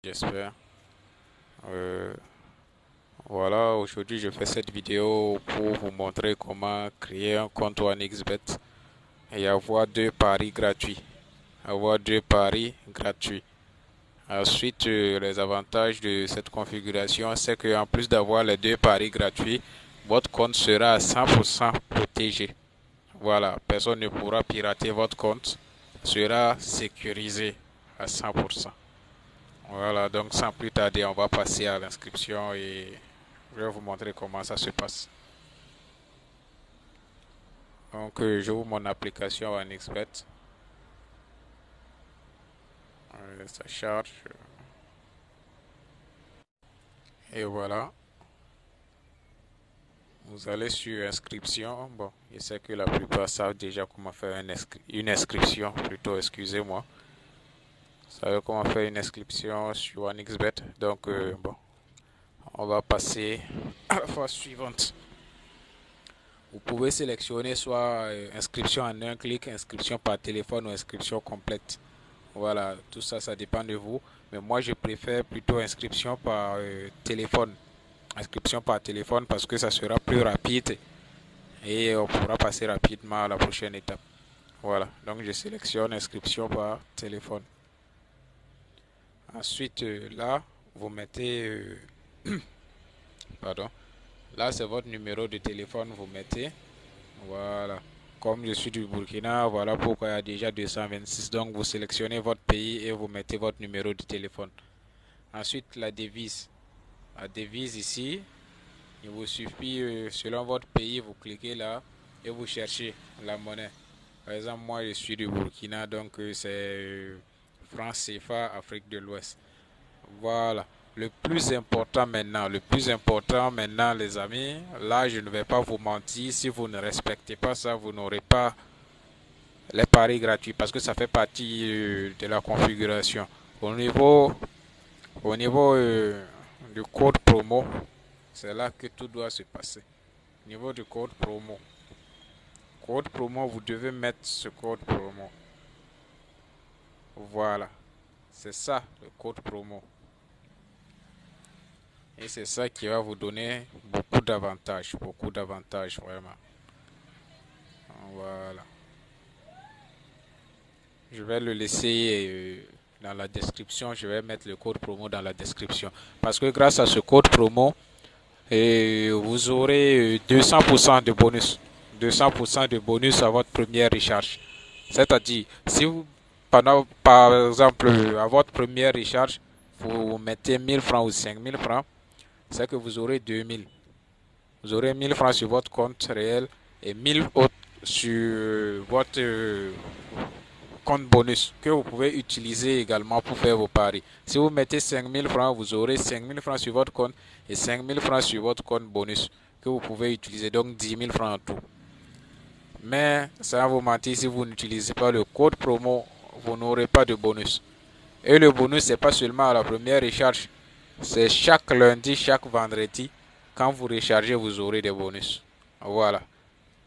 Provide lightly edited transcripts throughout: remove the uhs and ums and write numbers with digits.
j'espère. Euh, voilà, aujourd'hui je fais cette vidéo pour vous montrer comment créer un compte OneXBet et avoir deux paris gratuits. Avoir deux paris gratuits. Ensuite, les avantages de cette configuration, c'est qu'en plus d'avoir les deux paris gratuits, votre compte sera à 100% protégé. Voilà, personne ne pourra pirater votre compte, sera sécurisé à 100%. Voilà, donc sans plus tarder, on va passer à l'inscription et je vais vous montrer comment ça se passe. Donc, j'ouvre mon application OneXBet. Ça charge. Et voilà. Vous allez sur inscription. Bon, je sais que la plupart savent déjà comment faire une inscription, plutôt, excusez-moi. Vous savez comment faire une inscription sur OneXBet. Donc, bon, on va passer à la phase suivante. Vous pouvez sélectionner soit inscription en un clic, inscription par téléphone ou inscription complète. Voilà, tout ça, ça dépend de vous. Mais moi, je préfère plutôt inscription par téléphone. Inscription par téléphone parce que ça sera plus rapide et on pourra passer rapidement à la prochaine étape. Voilà, donc je sélectionne inscription par téléphone. Ensuite, là, vous mettez, pardon, là c'est votre numéro de téléphone, vous mettez, voilà. Comme je suis du Burkina, voilà pourquoi il y a déjà 226. Donc vous sélectionnez votre pays et vous mettez votre numéro de téléphone. Ensuite, la devise. La devise ici, il vous suffit, selon votre pays, vous cliquez là et vous cherchez la monnaie. Par exemple, moi je suis du Burkina, donc c'est franc CFA, Afrique de l'Ouest. Voilà. Le plus important maintenant, les amis, là je ne vais pas vous mentir, si vous ne respectez pas ça, vous n'aurez pas les paris gratuits parce que ça fait partie de la configuration. Au niveau, au niveau du code promo, c'est là que tout doit se passer. Au niveau du code promo, vous devez mettre ce code promo. Voilà, c'est ça le code promo. Et c'est ça qui va vous donner beaucoup d'avantages vraiment. Voilà. Je vais le laisser dans la description. Je vais mettre le code promo dans la description. Parce que grâce à ce code promo, vous aurez 200% de bonus. 200% de bonus à votre première recharge. C'est-à-dire, si vous, pendant, par exemple, à votre première recharge, vous mettez 1000 francs ou 5000 francs, c'est que vous aurez 2000. Vous aurez 1000 francs sur votre compte réel et 1000 autres sur votre compte bonus que vous pouvez utiliser également pour faire vos paris. Si vous mettez 5000 francs, vous aurez 5000 francs sur votre compte et 5000 francs sur votre compte bonus que vous pouvez utiliser, donc 10 000 francs en tout. Mais sans vous mentir, si vous n'utilisez pas le code promo, vous n'aurez pas de bonus. Et le bonus, c'est pas seulement à la première recharge, c'est chaque lundi, chaque vendredi. Quand vous rechargez, vous aurez des bonus. Voilà.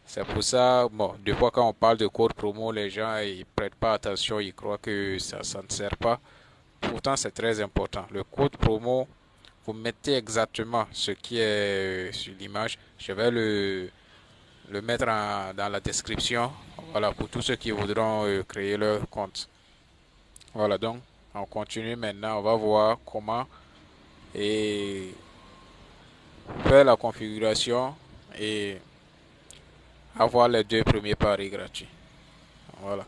C'est pour ça, bon, des fois quand on parle de code promo, les gens ils prêtent pas attention, ils croient que ça ne sert pas. Pourtant, c'est très important. Le code promo, vous mettez exactement ce qui est sur l'image. Je vais le mettre dans la description. Voilà, pour tous ceux qui voudront créer leur compte. Voilà, donc, on continue maintenant. On va voir comment et faire la configuration et avoir les deux premiers paris gratuits. Voilà.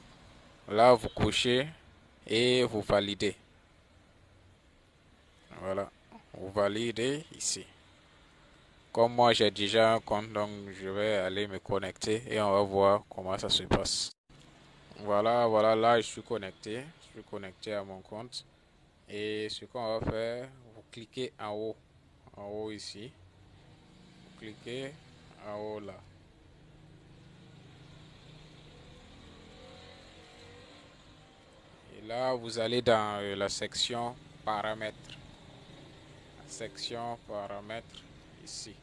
Là, vous cochez et vous validez. Voilà. Vous validez ici. Comme moi, j'ai déjà un compte, donc je vais aller me connecter et on va voir comment ça se passe. Voilà, voilà, là, je suis connecté. Je suis connecté à mon compte. Et ce qu'on va faire, vous cliquez en haut ici. Vous cliquez en haut là. Et là, vous allez dans la section paramètres. Section paramètres ici.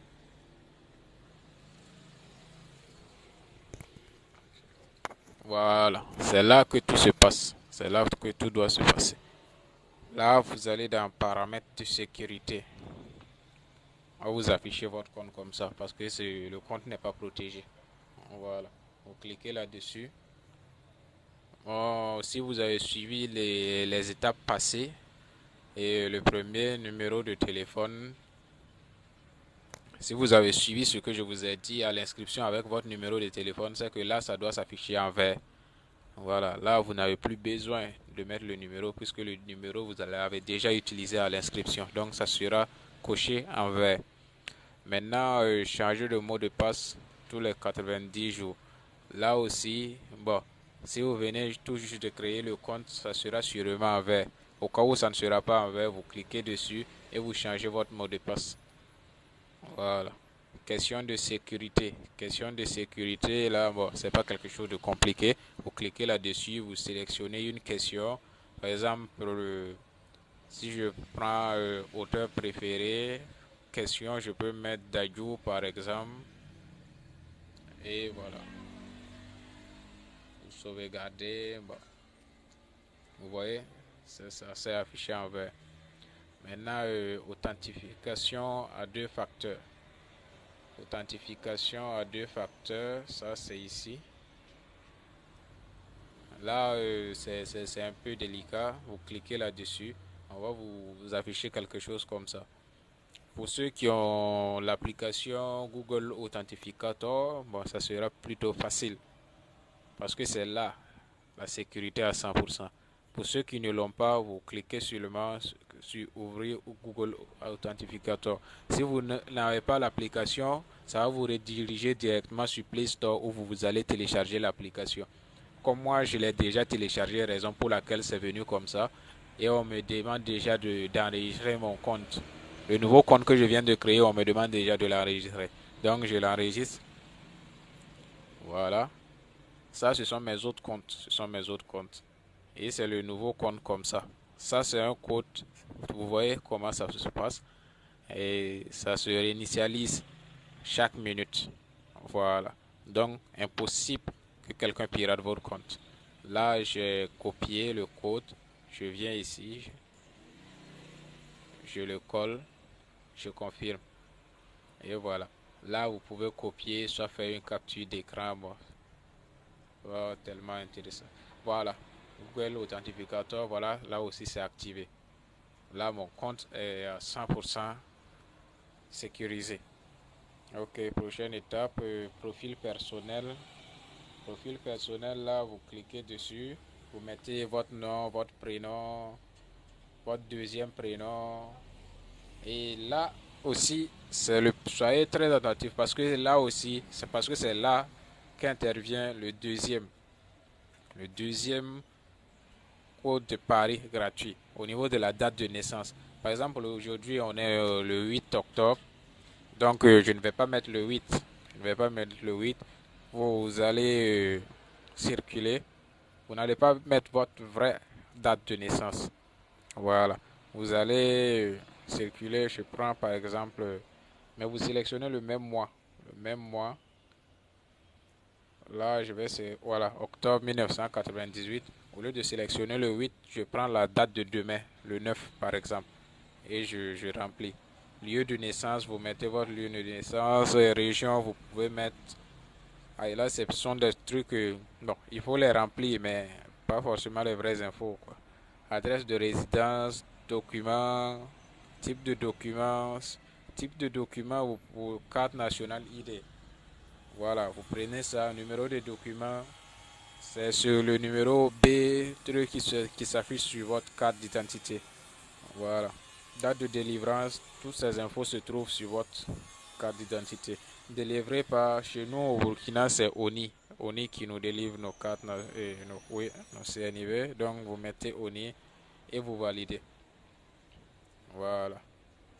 Voilà, c'est là que tout se passe. C'est là que tout doit se passer. Là, vous allez dans paramètres de sécurité. Vous affichez votre compte comme ça parce que le compte n'est pas protégé. Voilà. Vous cliquez là-dessus. Bon, si vous avez suivi les étapes passées et le premier numéro de téléphone, si vous avez suivi ce que je vous ai dit à l'inscription avec votre numéro de téléphone, c'est que là, ça doit s'afficher en vert. Voilà, là, vous n'avez plus besoin de mettre le numéro puisque le numéro, vous l'avez déjà utilisé à l'inscription. Donc, ça sera coché en vert. Maintenant, changer de mot de passe tous les 90 jours. Là aussi, bon, si vous venez tout juste de créer le compte, ça sera sûrement en vert. Au cas où ça ne sera pas en vert, vous cliquez dessus et vous changez votre mot de passe. Voilà. Question de sécurité. Question de sécurité, là, bon, c'est pas quelque chose de compliqué. Vous cliquez là-dessus, vous sélectionnez une question. Par exemple, si je prends auteur préféré, question, je peux mettre Dadju par exemple. Et voilà. Vous sauvegardez. Bon. Vous voyez, ça c'est affiché en vert. Maintenant, authentification à deux facteurs. Authentification à deux facteurs, ça c'est ici. Là, c'est un peu délicat. Vous cliquez là-dessus. On va vous afficher quelque chose comme ça. Pour ceux qui ont l'application Google Authentificator, bon, ça sera plutôt facile. Parce que c'est là la sécurité à 100%. Pour ceux qui ne l'ont pas, vous cliquez seulement sur ouvrir Google Authentificator. Si vous n'avez pas l'application, ça va vous rediriger directement sur Play Store où vous allez télécharger l'application. Comme moi, je l'ai déjà téléchargé, raison pour laquelle c'est venu comme ça. Et on me demande déjà d'enregistrer mon compte. Le nouveau compte que je viens de créer, on me demande déjà de l'enregistrer. Donc, je l'enregistre. Voilà. Ça, ce sont mes autres comptes. Ce sont mes autres comptes. Et c'est le nouveau compte comme ça. Ça, c'est un code. Vous voyez comment ça se passe. Et ça se réinitialise chaque minute. Voilà. Donc, impossible que quelqu'un pirate votre compte. Là, j'ai copié le code. Je viens ici. Je le colle. Je confirme. Et voilà. Là, vous pouvez copier, soit faire une capture d'écran. Bon, oh, tellement intéressant. Voilà. Google Authentificator, voilà. Là aussi, c'est activé. Là, mon compte est à 100% sécurisé. Ok, prochaine étape, profil personnel. Profil personnel, là, vous cliquez dessus. Vous mettez votre nom, votre prénom, votre deuxième prénom. Et là aussi, soyez très attentif parce que là aussi, c'est parce que c'est là qu'intervient le deuxième code de Paris gratuit au niveau de la date de naissance. Par exemple, aujourd'hui, on est le 8 octobre. Donc, je ne vais pas mettre le 8. Je ne vais pas mettre le 8. Vous allez circuler. Vous n'allez pas mettre votre vraie date de naissance. Voilà. Vous allez circuler. Je prends par exemple, mais vous sélectionnez le même mois. Le même mois. Là, c'est voilà, octobre 1998. Au lieu de sélectionner le 8, je prends la date de demain, le 9 par exemple, et je remplis. Lieu de naissance, vous mettez votre lieu de naissance, région, vous pouvez mettre. Ah, et là, ce sont des trucs, bon, il faut les remplir, mais pas forcément les vraies infos, quoi. Adresse de résidence, documents, type de documents, carte nationale ID. Voilà, vous prenez ça, numéro de document, c'est sur le numéro B truc qui s'affiche sur votre carte d'identité. Voilà. Date de délivrance, toutes ces infos se trouvent sur votre carte d'identité. Délivré par, chez nous au Burkina, c'est ONI. ONI qui nous délivre nos cartes, nos CNIV. Donc vous mettez ONI et vous validez. Voilà.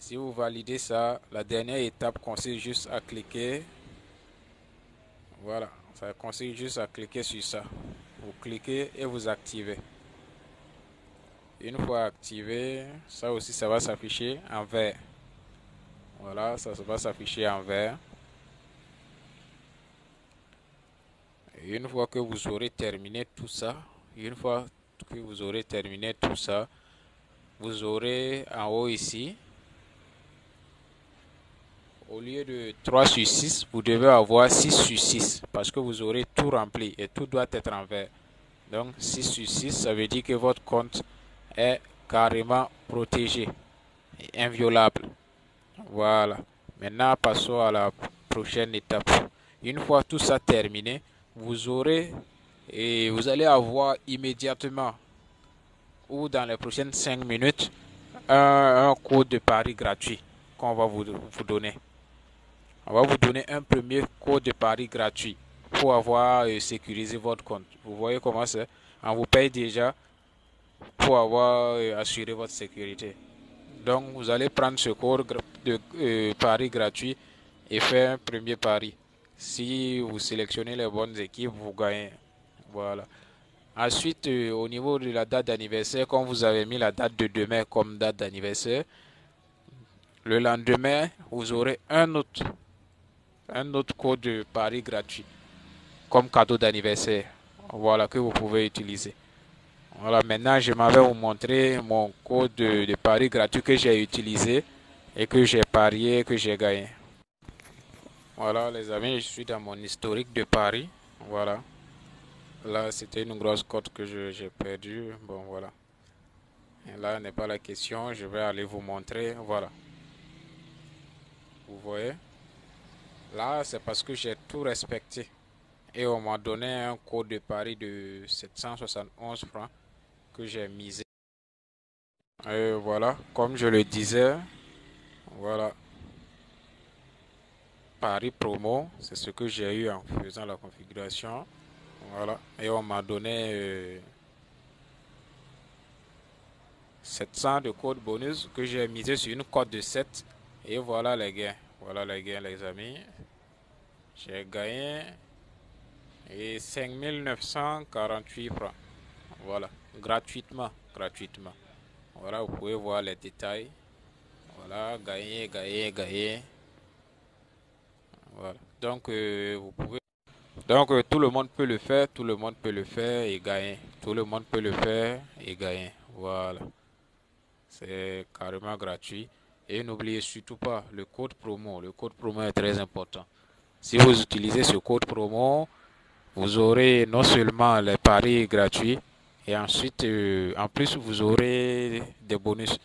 Si vous validez ça, la dernière étape consiste juste à cliquer. Voilà. Ça consiste juste à cliquer sur ça. Vous cliquez et vous activez. Une fois activé, ça aussi ça va s'afficher en vert. Voilà, ça va s'afficher en vert. Et une fois que vous aurez terminé tout ça, une fois que vous aurez terminé tout ça, vous aurez en haut ici, au lieu de 3 sur 6, vous devez avoir 6 sur 6 parce que vous aurez tout rempli et tout doit être en vert. Donc 6 sur 6, ça veut dire que votre compte est carrément protégé et inviolable. Voilà. Maintenant, passons à la prochaine étape. Une fois tout ça terminé, vous aurez et vous allez avoir immédiatement ou dans les prochaines 5 minutes un code de pari gratuit qu'on va vous donner. On va vous donner un premier code de pari gratuit pour avoir sécurisé votre compte. Vous voyez comment c'est? On vous paye déjà pour avoir assuré votre sécurité. Donc, vous allez prendre ce code de pari gratuit et faire un premier pari. Si vous sélectionnez les bonnes équipes, vous gagnez. Voilà. Ensuite, au niveau de la date d'anniversaire, comme vous avez mis la date de demain comme date d'anniversaire, le lendemain, vous aurez un autre code de pari gratuit comme cadeau d'anniversaire. Voilà, que vous pouvez utiliser. Voilà, maintenant, je m'en vais vous montrer mon code de pari gratuit que j'ai utilisé et que j'ai parié, que j'ai gagné. Voilà, les amis, je suis dans mon historique de paris. Voilà. Là, c'était une grosse cote que j'ai perdue. Bon, voilà. Et là n'est pas la question. Je vais aller vous montrer. Voilà. Vous voyez? Là, c'est parce que j'ai tout respecté. Et on m'a donné un code de pari de 771 francs que j'ai misé. Et voilà. Comme je le disais, voilà. Pari promo, c'est ce que j'ai eu en faisant la configuration. Voilà. Et on m'a donné 700 de code bonus que j'ai misé sur une cote de 7. Et voilà les gains. Voilà les gains, les amis. J'ai gagné et 5948 francs. Voilà. Gratuitement. Gratuitement. Voilà, vous pouvez voir les détails. Voilà, gagner, gagner, gagner. Voilà. Donc, vous pouvez. Donc, tout le monde peut le faire. Tout le monde peut le faire et gagner. Tout le monde peut le faire et gagner. Voilà. C'est carrément gratuit. Et n'oubliez surtout pas le code promo. Le code promo est très important. Si vous utilisez ce code promo, vous aurez non seulement les paris gratuits, et ensuite, en plus, vous aurez des bonus.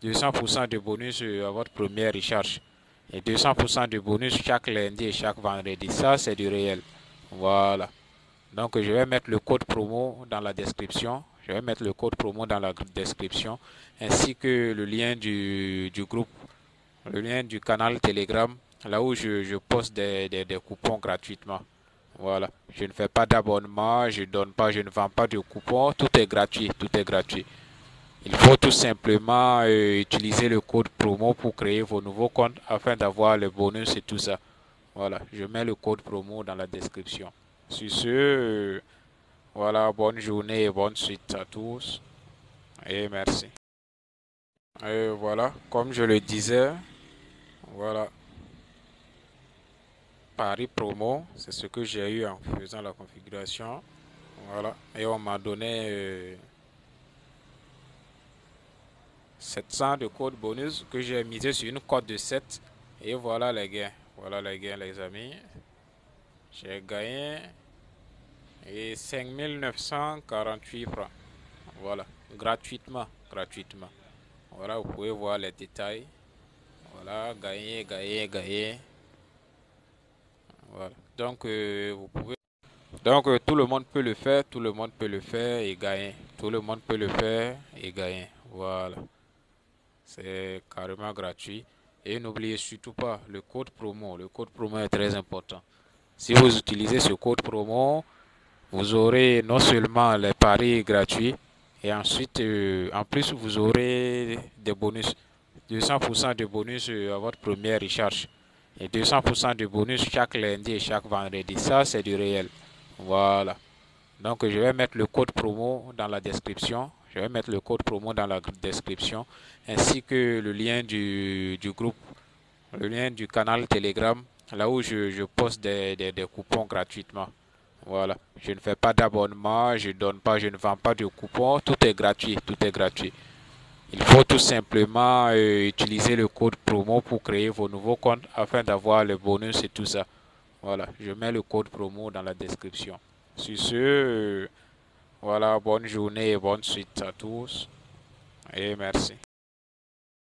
200% de bonus à votre première recharge. Et 200% de bonus chaque lundi et chaque vendredi. Ça, c'est du réel. Voilà. Donc, je vais mettre le code promo dans la description. Je vais mettre le code promo dans la description, ainsi que le lien du groupe, le lien du canal Telegram, là où je poste des coupons gratuitement. Voilà. Je ne fais pas d'abonnement, je ne vends pas de coupons. Tout est gratuit, tout est gratuit. Il faut tout simplement utiliser le code promo pour créer vos nouveaux comptes afin d'avoir les bonus et tout ça. Voilà. Je mets le code promo dans la description. Sur ce, voilà, bonne journée et bonne suite à tous. Et merci. Et voilà, comme je le disais, voilà, Paris promo, c'est ce que j'ai eu en faisant la configuration. Voilà, et on m'a donné 700 de code bonus que j'ai misé sur une cote de 7. Et voilà les gains. Voilà les gains, les amis. J'ai gagné et 5948 francs. Voilà, gratuitement, gratuitement. Voilà, vous pouvez voir les détails. Voilà, gagner, gagner, gagner. Voilà. Donc, vous pouvez. Donc, tout le monde peut le faire, tout le monde peut le faire et gagner. Tout le monde peut le faire et gagner. Voilà. C'est carrément gratuit. Et n'oubliez surtout pas le code promo. Le code promo est très important. Si vous utilisez ce code promo, vous aurez non seulement les paris gratuits, et ensuite, en plus, vous aurez des bonus. 200% de bonus à votre première recharge. Et 200% de bonus chaque lundi et chaque vendredi. Ça, c'est du réel. Voilà. Donc, je vais mettre le code promo dans la description. Je vais mettre le code promo dans la description, ainsi que le lien du groupe, le lien du canal Telegram, là où je poste des coupons gratuitement. Voilà. Je ne fais pas d'abonnement, je ne vends pas de coupons. Tout est gratuit, tout est gratuit. Il faut tout simplement utiliser le code promo pour créer vos nouveaux comptes afin d'avoir le bonus et tout ça. Voilà, je mets le code promo dans la description. Sur ce, voilà, bonne journée et bonne suite à tous et merci.